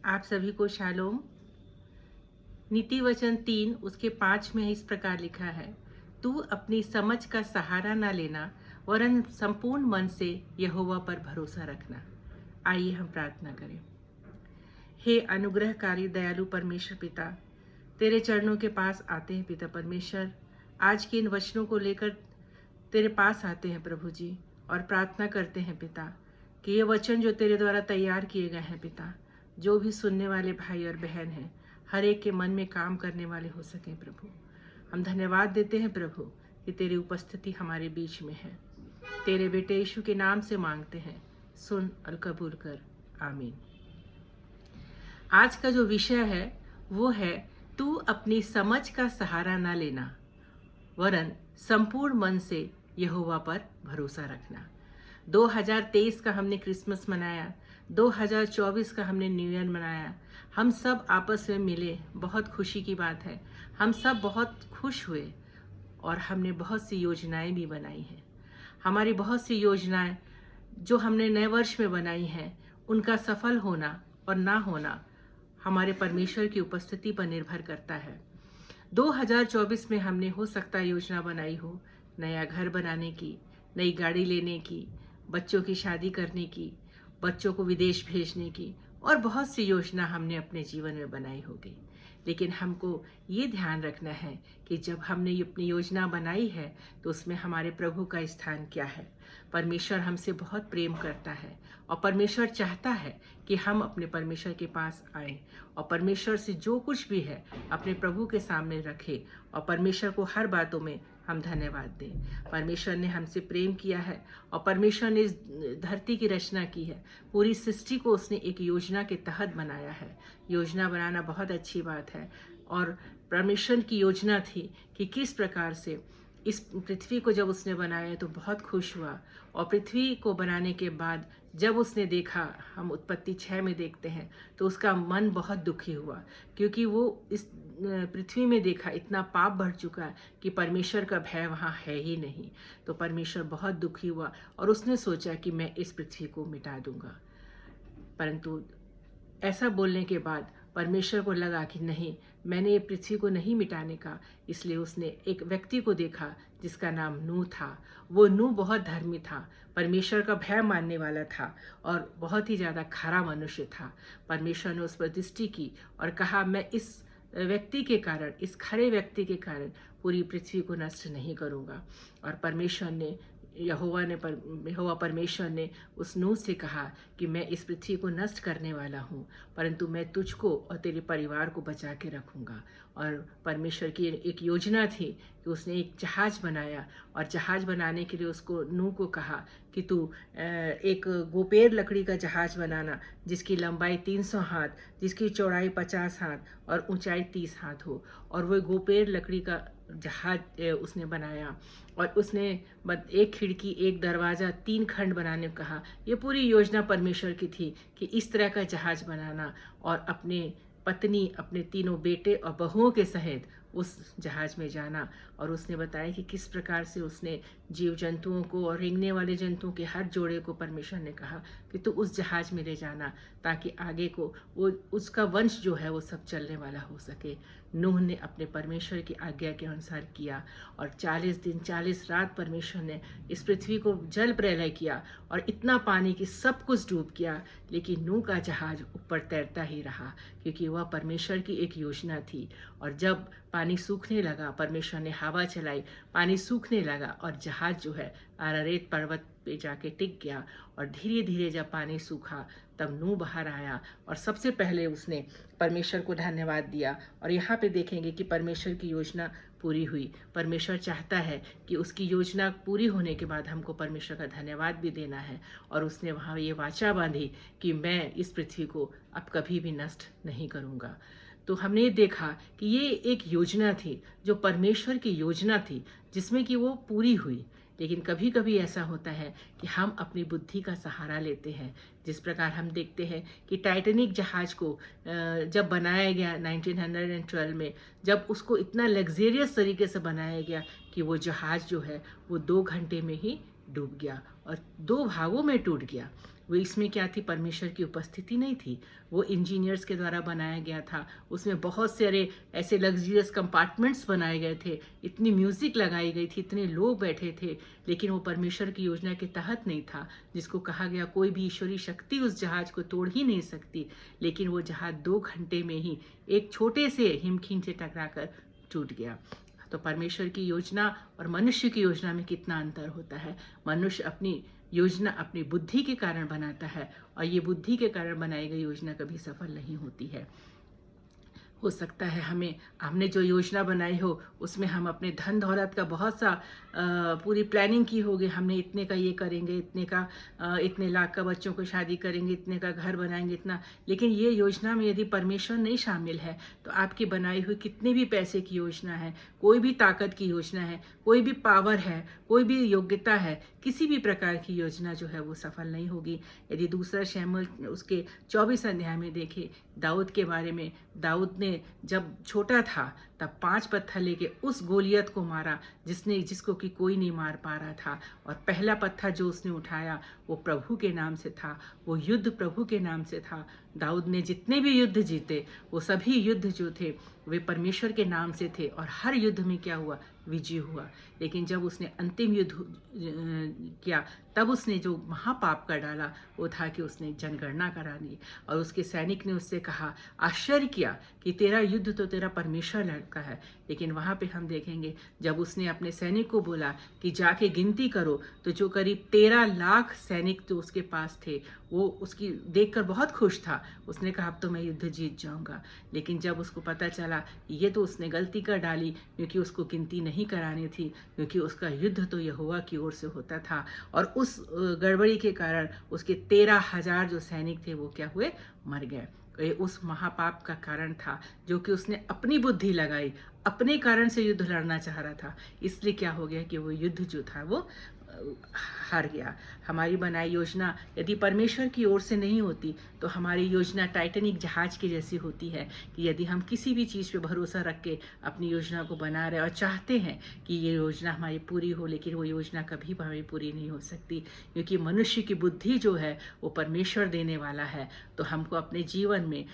आप सभी को शालोम। नीति वचन 3 उसके 5 में इस प्रकार लिखा है, तू अपनी समझ का सहारा ना लेना वरन संपूर्ण मन से यहोवा पर भरोसा रखना। आइए हम प्रार्थना करें। हे अनुग्रहकारी दयालु परमेश्वर पिता, तेरे चरणों के पास आते हैं पिता परमेश्वर। आज के इन वचनों को लेकर तेरे पास आते हैं प्रभु जी, और प्रार्थना करते हैं पिता कि ये वचन जो तेरे द्वारा तैयार किए गए हैं पिता, जो भी सुनने वाले भाई और बहन हैं, हर एक के मन में काम करने वाले हो सके प्रभु। हम धन्यवाद देते हैं प्रभु कि तेरी उपस्थिति हमारे बीच में है। तेरे बेटे यीशु के नाम से मांगते हैं, सुन और कबूल कर, आमीन। आज का जो विषय है वो है, तू अपनी समझ का सहारा ना लेना वरन संपूर्ण मन से यहोवा पर भरोसा रखना। 2023 का हमने क्रिसमस मनाया, 2024 का हमने न्यू ईयर मनाया। हम सब आपस में मिले, बहुत खुशी की बात है। हम सब बहुत खुश हुए और हमने बहुत सी योजनाएं भी बनाई हैं। हमारी बहुत सी योजनाएं जो हमने नए वर्ष में बनाई हैं, उनका सफल होना और ना होना हमारे परमेश्वर की उपस्थिति पर निर्भर करता है। 2024 में हमने हो सकता है योजना बनाई हो नया घर बनाने की, नई गाड़ी लेने की, बच्चों की शादी करने की, बच्चों को विदेश भेजने की, और बहुत सी योजना हमने अपने जीवन में बनाई होगी। लेकिन हमको ये ध्यान रखना है कि जब हमने अपनी योजना बनाई है तो उसमें हमारे प्रभु का स्थान क्या है। परमेश्वर हमसे बहुत प्रेम करता है और परमेश्वर चाहता है कि हम अपने परमेश्वर के पास आएं और परमेश्वर से जो कुछ भी है अपने प्रभु के सामने रखें और परमेश्वर को हर बातों में हम धन्यवाद दें। परमेश्वर ने हमसे प्रेम किया है और परमेश्वर ने इस धरती की रचना की है। पूरी सृष्टि को उसने एक योजना के तहत बनाया है। योजना बनाना बहुत अच्छी बात है और परमेश्वर की योजना थी कि किस प्रकार से इस पृथ्वी को जब उसने बनाया तो बहुत खुश हुआ। और पृथ्वी को बनाने के बाद जब उसने देखा, हम उत्पत्ति 6 में देखते हैं, तो उसका मन बहुत दुखी हुआ, क्योंकि वो इस पृथ्वी में देखा इतना पाप बढ़ चुका है कि परमेश्वर का भय वहाँ है ही नहीं। तो परमेश्वर बहुत दुखी हुआ और उसने सोचा कि मैं इस पृथ्वी को मिटा दूंगा। परंतु ऐसा बोलने के बाद परमेश्वर को लगा कि नहीं, मैंने ये पृथ्वी को नहीं मिटाने का। इसलिए उसने एक व्यक्ति को देखा जिसका नाम नूह था। वो नूह बहुत धर्मी था, परमेश्वर का भय मानने वाला था और बहुत ही ज़्यादा खरा मनुष्य था। परमेश्वर ने उस पर दृष्टि की और कहा, मैं इस व्यक्ति के कारण, इस खरे व्यक्ति के कारण पूरी पृथ्वी को नष्ट नहीं करूँगा। और परमेश्वर ने यहोवा परमेश्वर ने उस नूह से कहा कि मैं इस पृथ्वी को नष्ट करने वाला हूँ, परंतु मैं तुझको और तेरे परिवार को बचा के रखूँगा। और परमेश्वर की एक योजना थी कि उसने एक जहाज़ बनाया और जहाज़ बनाने के लिए उसको नूह को कहा कि तू एक गोपेर लकड़ी का जहाज़ बनाना जिसकी लंबाई 300 हाथ, जिसकी चौड़ाई 50 हाथ और ऊंचाई 30 हाथ हो। और वो गोपेर लकड़ी का जहाज उसने बनाया और उसने एक खिड़की, एक दरवाज़ा, 3 खंड बनाने को कहा। ये पूरी योजना परमेश्वर की थी कि इस तरह का जहाज बनाना और अपने पत्नी, अपने तीनों बेटे और बहुओं के सहित उस जहाज में जाना। और उसने बताया कि किस प्रकार से उसने जीव जंतुओं को और रेंगने वाले जंतुओं के हर जोड़े को परमेश्वर ने कहा कि तू उस जहाज में ले जाना, ताकि आगे को वो उसका वंश जो है वो सब चलने वाला हो सके। नूह ने अपने परमेश्वर की आज्ञा के अनुसार किया और 40 दिन 40 रात परमेश्वर ने इस पृथ्वी को जल प्रलय किया और इतना पानी कि सब कुछ डूब गया। लेकिन नूह का जहाज ऊपर तैरता ही रहा, क्योंकि वह परमेश्वर की एक योजना थी। और जब पानी सूखने लगा, परमेश्वर ने हवा चलाई, पानी सूखने लगा और जहाज जो है अरारेत पर्वत पे जाके टिक गया। और धीरे धीरे जब पानी सूखा तब नूह बाहर आया और सबसे पहले उसने परमेश्वर को धन्यवाद दिया। और यहाँ पे देखेंगे कि परमेश्वर की योजना पूरी हुई। परमेश्वर चाहता है कि उसकी योजना पूरी होने के बाद हमको परमेश्वर का धन्यवाद भी देना है। और उसने वहाँ ये वाचा बांधी कि मैं इस पृथ्वी को अब कभी भी नष्ट नहीं करूँगा। तो हमने देखा कि ये एक योजना थी, जो परमेश्वर की योजना थी, जिसमें कि वो पूरी हुई। लेकिन कभी कभी ऐसा होता है कि हम अपनी बुद्धि का सहारा लेते हैं। जिस प्रकार हम देखते हैं कि टाइटैनिक जहाज को जब बनाया गया 1912 में, जब उसको इतना लग्जेरियस तरीके से बनाया गया कि वो जहाज जो है वो 2 घंटे में ही डूब गया और 2 भागों में टूट गया। वो इसमें क्या थी, परमेश्वर की उपस्थिति नहीं थी। वो इंजीनियर्स के द्वारा बनाया गया था। उसमें बहुत सारे ऐसे लग्जरियस कंपार्टमेंट्स बनाए गए थे, इतनी म्यूजिक लगाई गई थी, इतने लोग बैठे थे, लेकिन वो परमेश्वर की योजना के तहत नहीं था, जिसको कहा गया कोई भी ईश्वरीय शक्ति उस जहाज को तोड़ ही नहीं सकती। लेकिन वो जहाज 2 घंटे में ही एक छोटे से हिमखींड से टकराकर टूट गया। तो परमेश्वर की योजना और मनुष्य की योजना में कितना अंतर होता है। मनुष्य अपनी योजना अपनी बुद्धि के कारण बनाता है, और ये बुद्धि के कारण बनाई गई योजना कभी सफल नहीं होती है। हो सकता है हमने जो योजना बनाई हो उसमें हम अपने धन दौलत का बहुत सा पूरी प्लानिंग की होगी, हमने इतने का ये करेंगे, इतने लाख का बच्चों को शादी करेंगे, इतने का घर बनाएंगे, इतना। लेकिन ये योजना में यदि परमेश्वर नहीं शामिल है तो आपकी बनाई हुई कितने भी पैसे की योजना है, कोई भी ताकत की योजना है, कोई भी पावर है, कोई भी योग्यता है, किसी भी प्रकार की योजना जो है वो सफल नहीं होगी। यदि दूसरा शमूएल उसके 24 अध्याय में देखे दाऊद के बारे में, दाऊद ने जब छोटा था तब 5 पत्थर लेके उस गोलियत को मारा जिसको कि कोई नहीं मार पा रहा था। और पहला पत्थर जो उसने उठाया वो प्रभु के नाम से था, वो युद्ध प्रभु के नाम से था। दाऊद ने जितने भी युद्ध जीते वो सभी युद्ध जो थे वे परमेश्वर के नाम से थे, और हर युद्ध में क्या हुआ, विजय हुआ। लेकिन जब उसने अंतिम युद्ध किया तब उसने जो महापाप कर डाला वो था कि उसने जनगणना करा दी, और उसके सैनिक ने उससे कहा, आश्चर्य किया कि तेरा युद्ध तो तेरा परमेश्वर लड़का है। लेकिन वहाँ पे हम देखेंगे जब उसने अपने सैनिक को बोला कि जाके गिनती करो, तो जो करीब 13 लाख सैनिक जो उसके पास थे वो उसकी देखकर बहुत खुश था। उसने कहा अब तो मैं युद्ध जीत जाऊंगा। लेकिन जब उसको पता चला ये तो उसने गलती कर डाली, क्योंकि उसको गिनती नहीं करानी थी, क्योंकि उसका युद्ध तो यहोवा की ओर से होता था, और उस गड़बड़ी के कारण उसके 13,000 जो सैनिक थे वो क्या हुए, मर गए। ये उस महापाप का कारण था जो कि उसने अपनी बुद्धि लगाई, अपने कारण से युद्ध लड़ना चाह रहा था, इसलिए क्या हो गया कि वो युद्ध जो था वो हार गया। हमारी बनाई योजना यदि परमेश्वर की ओर से नहीं होती तो हमारी योजना टाइटैनिक जहाज की जैसी होती है, कि यदि हम किसी भी चीज़ पे भरोसा रख के अपनी योजना को बना रहे और चाहते हैं कि ये योजना हमारी पूरी हो, लेकिन वो योजना कभी भी हमारी पूरी नहीं हो सकती, क्योंकि मनुष्य की बुद्धि जो है वो परमेश्वर देने वाला है। तो हमको अपने जीवन में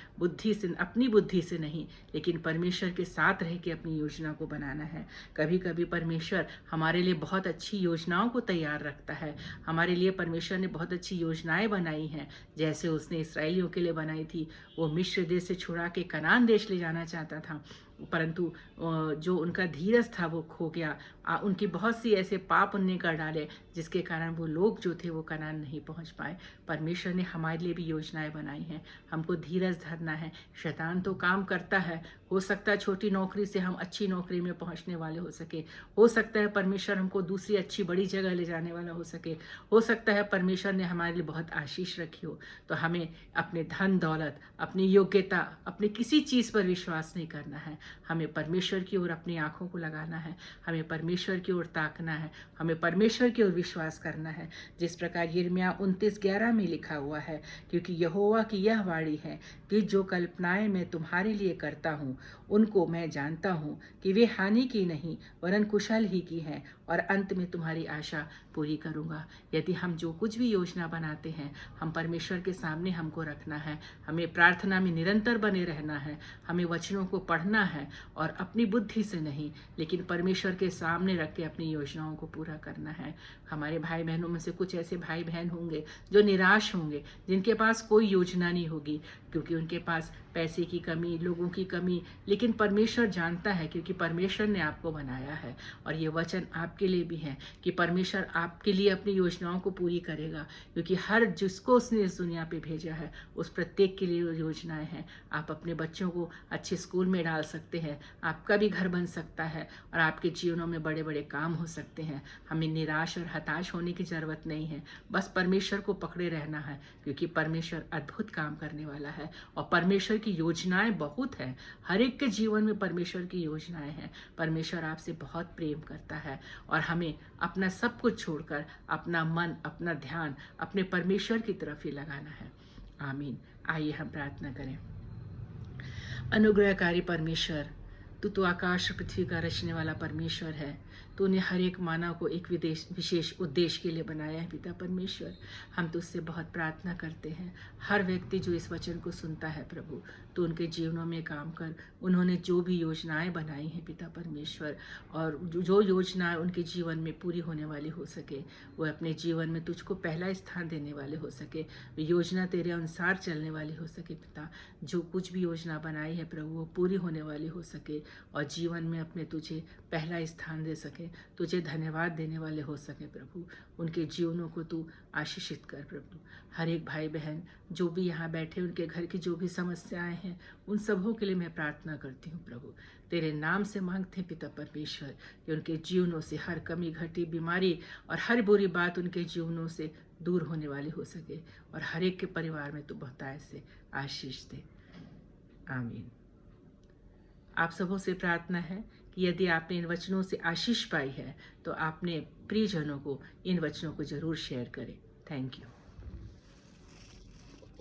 अपनी बुद्धि से नहीं, लेकिन परमेश्वर के साथ रह के अपनी योजना को बनाना है। कभी कभी परमेश्वर हमारे लिए बहुत अच्छी योजनाओं को तैयार रखता है। हमारे लिए परमेश्वर ने बहुत अच्छी योजनाएं बनाई हैं, जैसे उसने इसराइलियों के लिए बनाई थी। वो मिस्र देश से छुड़ा के कनान देश ले जाना चाहता था, परंतु जो उनका धीरज था वो खो गया। उनकी बहुत सी ऐसे पाप उनने कर डाले जिसके कारण वो लोग जो थे वो कनान नहीं पहुंच पाए। परमेश्वर ने हमारे लिए भी योजनाएं बनाई हैं, हमको धीरज धरना है। शैतान तो काम करता है, हो सकता है छोटी नौकरी से हम अच्छी नौकरी में पहुंचने वाले हो सके, हो सकता है परमेश्वर हमको दूसरी अच्छी बड़ी जगह ले जाने वाला हो सके, हो सकता है परमेश्वर ने हमारे लिए बहुत आशीष रखी हो। तो हमें अपने धन दौलत, अपनी योग्यता, अपने किसी चीज़ पर विश्वास नहीं करना है। हमें परमेश्वर की ओर अपनी आंखों को लगाना है, हमें परमेश्वर की ओर ताकना है, हमें परमेश्वर की ओर विश्वास करना है। जिस प्रकार यिर्मयाह 29:11 में लिखा हुआ है, क्योंकि यहोवा की यह वाणी है कि जो कल्पनाएं मैं तुम्हारे लिए करता हूँ उनको मैं जानता हूँ कि वे हानि की नहीं वरन कुशल ही की हैं, और अंत में तुम्हारी आशा पूरी करूँगा। यदि हम जो कुछ भी योजना बनाते हैं हम परमेश्वर के सामने हमको रखना है, हमें प्रार्थना में निरंतर बने रहना है, हमें वचनों को पढ़ना है, और अपनी बुद्धि से नहीं लेकिन परमेश्वर के सामने रख के अपनी योजनाओं को पूरा करना है। हमारे भाई बहनों में से कुछ ऐसे भाई बहन होंगे जो निराश होंगे, जिनके पास कोई योजना नहीं होगी, क्योंकि उनके पास पैसे की कमी, लोगों की कमी, लेकिन परमेश्वर जानता है, क्योंकि परमेश्वर ने आपको बनाया है। और ये वचन आपके लिए भी है कि परमेश्वर आपके लिए अपनी योजनाओं को पूरी करेगा, क्योंकि हर जिसको उसने इस दुनिया पे भेजा है उस प्रत्येक के लिए योजनाएं हैं। आप अपने बच्चों को अच्छे स्कूल में डाल सकते हैं, आपका भी घर बन सकता है, और आपके जीवनों में बड़े बड़े काम हो सकते हैं। हमें निराश और हताश होने की ज़रूरत नहीं है, बस परमेश्वर को पकड़े रहना है, क्योंकि परमेश्वर अद्भुत काम करने वाला है, और परमेश्वर की योजनाएं बहुत हैं। हर एक के जीवन में परमेश्वर की योजनाएं हैं। परमेश्वर आपसे बहुत प्रेम करता है, और हमें अपना सब कुछ छोड़कर अपना मन, अपना ध्यान अपने परमेश्वर की तरफ ही लगाना है। आमीन। आइए हम प्रार्थना करें। अनुग्रहकारी परमेश्वर, तू तो आकाश और पृथ्वी का रचने वाला परमेश्वर है। तूने हर एक मानव को एक विशेष उद्देश्य के लिए बनाया है पिता परमेश्वर। हम तुझसे बहुत प्रार्थना करते हैं, हर व्यक्ति जो इस वचन को सुनता है प्रभु, तो उनके जीवनों में काम कर। उन्होंने जो भी योजनाएं बनाई हैं पिता परमेश्वर, और जो योजनाएं उनके जीवन में पूरी होने वाली हो सके, वो अपने जीवन में तुझको पहला स्थान देने वाले हो सके, योजना तेरे अनुसार चलने वाली हो सके पिता। जो कुछ भी योजना बनाई है प्रभु, वो पूरी होने वाली हो सके और जीवन में अपने तुझे पहला स्थान दे सके, तुझे धन्यवाद देने वाले हो सके प्रभु। उनके जीवनों को तू आशीषित कर प्रभु। हर एक भाई बहन जो भी यहाँ बैठे, उनके घर की जो भी समस्याएं हैं, उन सबों के लिए मैं प्रार्थना करती हूँ प्रभु। तेरे नाम से मांगते हैं पिता परमेश्वर कि उनके जीवनों से हर कमी, घटी, बीमारी और हर बुरी बात उनके जीवनों से दूर होने वाली हो सके, और हर एक के परिवार में तू बहुतायत से आशीष दे। आमीन। आप सबों से प्रार्थना है कि यदि आपने इन वचनों से आशीष पाई है तो आपने प्रियजनों को इन वचनों को जरूर शेयर करें। Thank you.